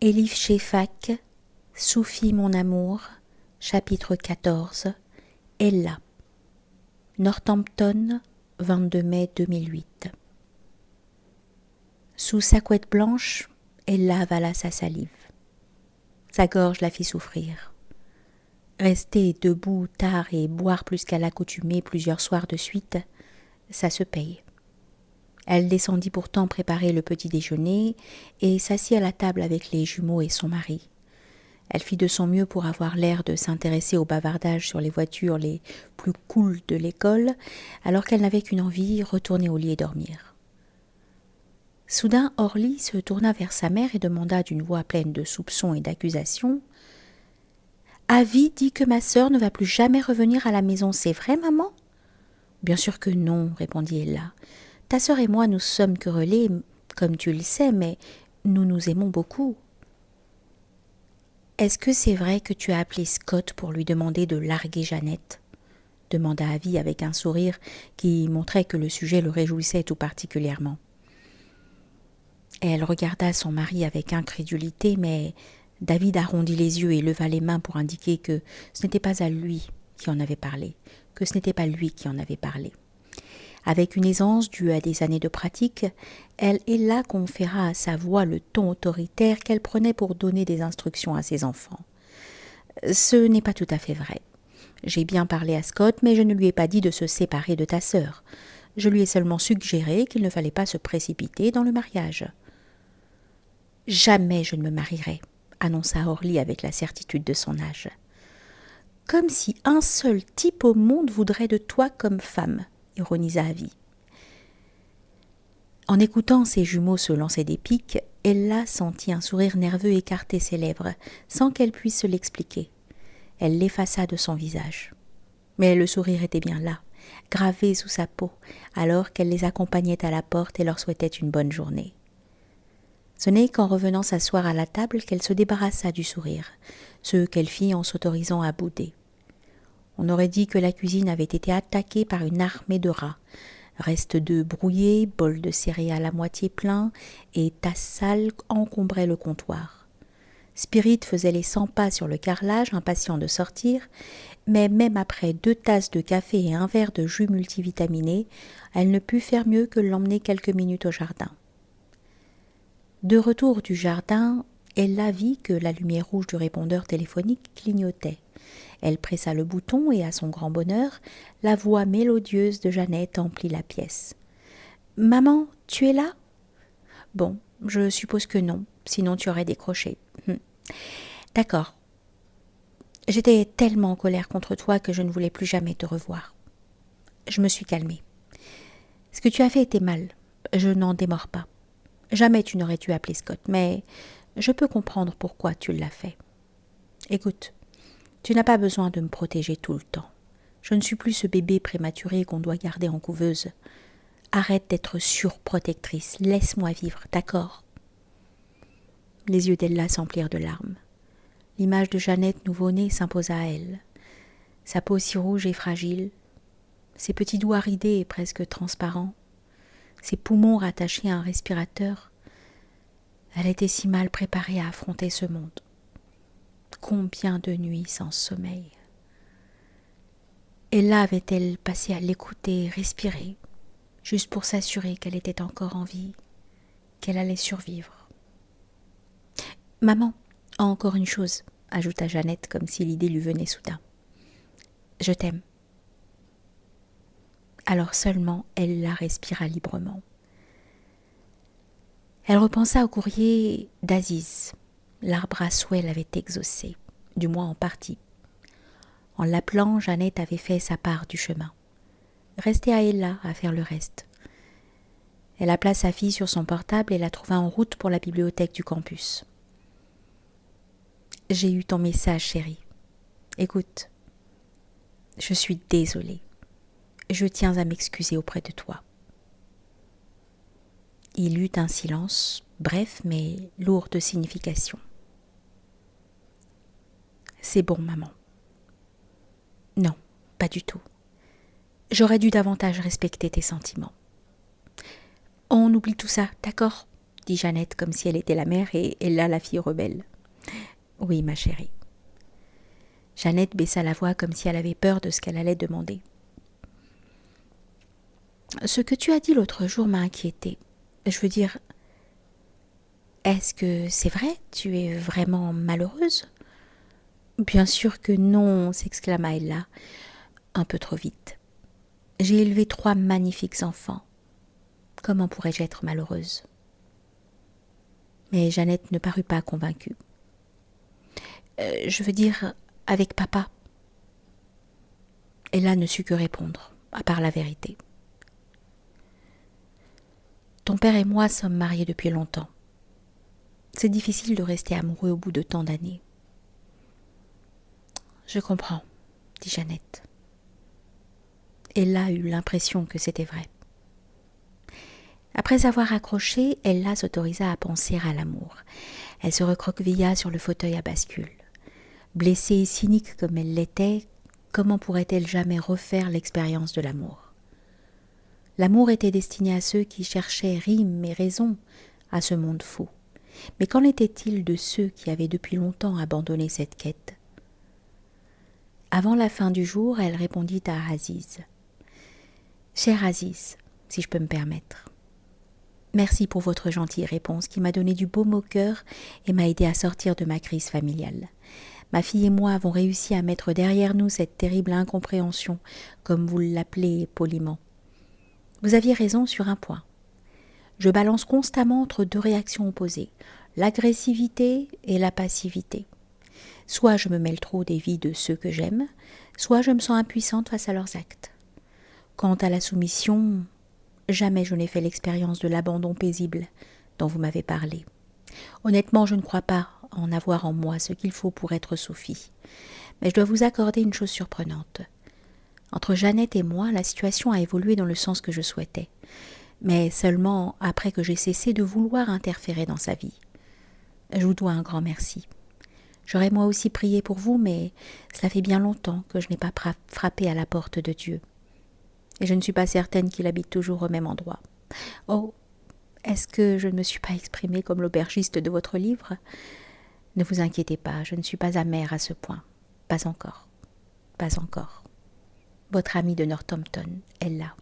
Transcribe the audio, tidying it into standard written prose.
Elif Shafak, Soufi mon amour, chapitre 14, Ella. Northampton, 22 mai 2008. Sous sa couette blanche, Ella avala sa salive. Sa gorge la fit souffrir. Rester debout tard et boire plus qu'à l'accoutumée plusieurs soirs de suite, ça se paye. Elle descendit pourtant préparer le petit déjeuner et s'assit à la table avec les jumeaux et son mari. Elle fit de son mieux pour avoir l'air de s'intéresser au bavardage sur les voitures les plus cool de l'école, alors qu'elle n'avait qu'une envie, retourner au lit et dormir. Soudain, Orly se tourna vers sa mère et demanda d'une voix pleine de soupçons et d'accusations : « Avi dit que ma sœur ne va plus jamais revenir à la maison, c'est vrai, maman ?»« Bien sûr que non, » répondit Ella. « Ta sœur et moi nous sommes querellés, comme tu le sais, mais nous nous aimons beaucoup. » « Est-ce que c'est vrai que tu as appelé Scott pour lui demander de larguer Jeannette ?» demanda Avi avec un sourire qui montrait que le sujet le réjouissait tout particulièrement. Elle regarda son mari avec incrédulité, mais David arrondit les yeux et leva les mains pour indiquer que ce n'était pas à lui qui en avait parlé, que ce n'était pas lui qui en avait parlé. Avec une aisance due à des années de pratique, Ella conféra à sa voix le ton autoritaire qu'elle prenait pour donner des instructions à ses enfants. « Ce n'est pas tout à fait vrai. J'ai bien parlé à Scott, mais je ne lui ai pas dit de se séparer de ta sœur. Je lui ai seulement suggéré qu'il ne fallait pas se précipiter dans le mariage. »« Jamais je ne me marierai, » annonça Orly avec la certitude de son âge. « Comme si un seul type au monde voudrait de toi comme femme, » ironisa Avi. En écoutant ses jumeaux se lancer des piques, Ella sentit un sourire nerveux écarter ses lèvres, sans qu'elle puisse se l'expliquer. Elle l'effaça de son visage. Mais le sourire était bien là, gravé sous sa peau, alors qu'elle les accompagnait à la porte et leur souhaitait une bonne journée. Ce n'est qu'en revenant s'asseoir à la table qu'elle se débarrassa du sourire, ce qu'elle fit en s'autorisant à bouder. On aurait dit que la cuisine avait été attaquée par une armée de rats. Restes d'œufs brouillés, bols de céréales à moitié pleins et tasses sales encombraient le comptoir. Spirit faisait les 100 pas sur le carrelage, impatient de sortir, mais même après 2 tasses de café et un verre de jus multivitaminé, elle ne put faire mieux que l'emmener quelques minutes au jardin. De retour du jardin, Ella vit que la lumière rouge du répondeur téléphonique clignotait. Elle pressa le bouton et, à son grand bonheur, la voix mélodieuse de Jeannette emplit la pièce. « Maman, tu es là ?»« Bon, je suppose que non, sinon tu aurais décroché. D'accord. J'étais tellement en colère contre toi que je ne voulais plus jamais te revoir. Je me suis calmée. Ce que tu as fait était mal, je n'en démords pas. Jamais tu n'aurais dû appeler Scott, mais je peux comprendre pourquoi tu l'as fait. Écoute, tu n'as pas besoin de me protéger tout le temps. Je ne suis plus ce bébé prématuré qu'on doit garder en couveuse. Arrête d'être surprotectrice, laisse-moi vivre, d'accord ? » Les yeux d'Ella s'emplirent de larmes. L'image de Jeannette nouveau-née s'imposa à elle. Sa peau si rouge et fragile, ses petits doigts ridés et presque transparents, ses poumons rattachés à un respirateur. Elle était si mal préparée à affronter ce monde. Combien de nuits sans sommeil. Ella avait-elle passé à l'écouter, respirer, juste pour s'assurer qu'elle était encore en vie, qu'elle allait survivre. « Maman, encore une chose, » ajouta Jeannette comme si l'idée lui venait soudain. « Je t'aime. » Alors seulement elle la respira librement. Elle repensa au courrier d'Aziz. L'arbre à souhait l'avait exaucé, du moins en partie. En l'appelant, Jeannette avait fait sa part du chemin. Restait à Ella à faire le reste. Elle appela sa fille sur son portable et la trouva en route pour la bibliothèque du campus. « J'ai eu ton message, chérie. Écoute, je suis désolée. Je tiens à m'excuser auprès de toi. » Il eut un silence, bref mais lourd de signification. « C'est bon, maman. » »« Non, pas du tout. J'aurais dû davantage respecter tes sentiments. On oublie tout ça, d'accord ? dit Jeannette comme si elle était la mère et Ella la fille rebelle. Oui, ma chérie. Jeannette baissa la voix comme si elle avait peur de ce qu'elle allait demander. Ce que tu as dit l'autre jour m'a inquiétée. Je veux dire, est-ce que c'est vrai? Tu es vraiment malheureuse? Bien sûr que non, s'exclama Ella, un peu trop vite. J'ai élevé 3 magnifiques enfants. Comment pourrais-je être malheureuse? Mais Jeannette ne parut pas convaincue. Je veux dire, avec papa. Ella ne sut que répondre, à part la vérité. Ton père et moi sommes mariés depuis longtemps. C'est difficile de rester amoureux au bout de tant d'années. Je comprends, dit Jeannette. Ella eut l'impression que c'était vrai. Après avoir accroché, Ella s'autorisa à penser à l'amour. Elle se recroquevilla sur le fauteuil à bascule. Blessée et cynique comme elle l'était, comment pourrait-elle jamais refaire l'expérience de l'amour? L'amour était destiné à ceux qui cherchaient rime et raison à ce monde fou. Mais qu'en était-il de ceux qui avaient depuis longtemps abandonné cette quête? Avant la fin du jour, elle répondit à Aziz. « Cher Aziz, si je peux me permettre. Merci pour votre gentille réponse qui m'a donné du baume au cœur et m'a aidé à sortir de ma crise familiale. Ma fille et moi avons réussi à mettre derrière nous cette terrible incompréhension, comme vous l'appelez poliment. Vous aviez raison sur un point. Je balance constamment entre 2 réactions opposées, l'agressivité et la passivité. Soit je me mêle trop des vies de ceux que j'aime, soit je me sens impuissante face à leurs actes. Quant à la soumission, jamais je n'ai fait l'expérience de l'abandon paisible dont vous m'avez parlé. Honnêtement, je ne crois pas en avoir en moi ce qu'il faut pour être Sophie. Mais je dois vous accorder une chose surprenante. Entre Jeannette et moi, la situation a évolué dans le sens que je souhaitais, mais seulement après que j'ai cessé de vouloir interférer dans sa vie. Je vous dois un grand merci. J'aurais moi aussi prié pour vous, mais cela fait bien longtemps que je n'ai pas frappé à la porte de Dieu. Et je ne suis pas certaine qu'il habite toujours au même endroit. Oh, est-ce que je ne me suis pas exprimée comme l'aubergiste de votre livre? Ne vous inquiétez pas, je ne suis pas amère à ce point. Pas encore. Pas encore. Votre amie de Northampton est là.